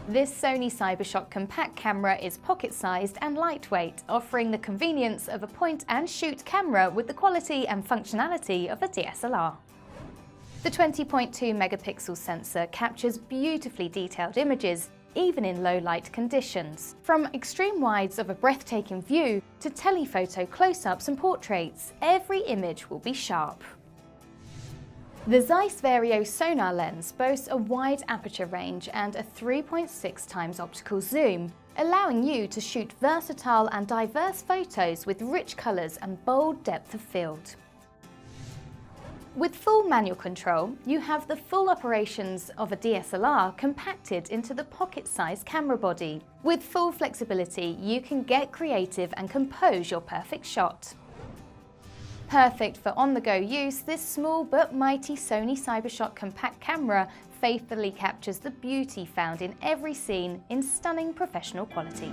This Sony CyberShot compact camera is pocket-sized and lightweight, offering the convenience of a point-and-shoot camera with the quality and functionality of a DSLR. The 20.2 megapixel sensor captures beautifully detailed images, even in low-light conditions. From extreme wides of a breathtaking view to telephoto close-ups and portraits, every image will be sharp. The Zeiss Vario-Sonnar lens boasts a wide aperture range and a 3.6 times optical zoom, allowing you to shoot versatile and diverse photos with rich colours and bold depth of field. With full manual control, you have the full operations of a DSLR compacted into the pocket-sized camera body. With full flexibility, you can get creative and compose your perfect shot. Perfect for on-the-go use, this small but mighty Sony CyberShot compact camera faithfully captures the beauty found in every scene in stunning professional quality.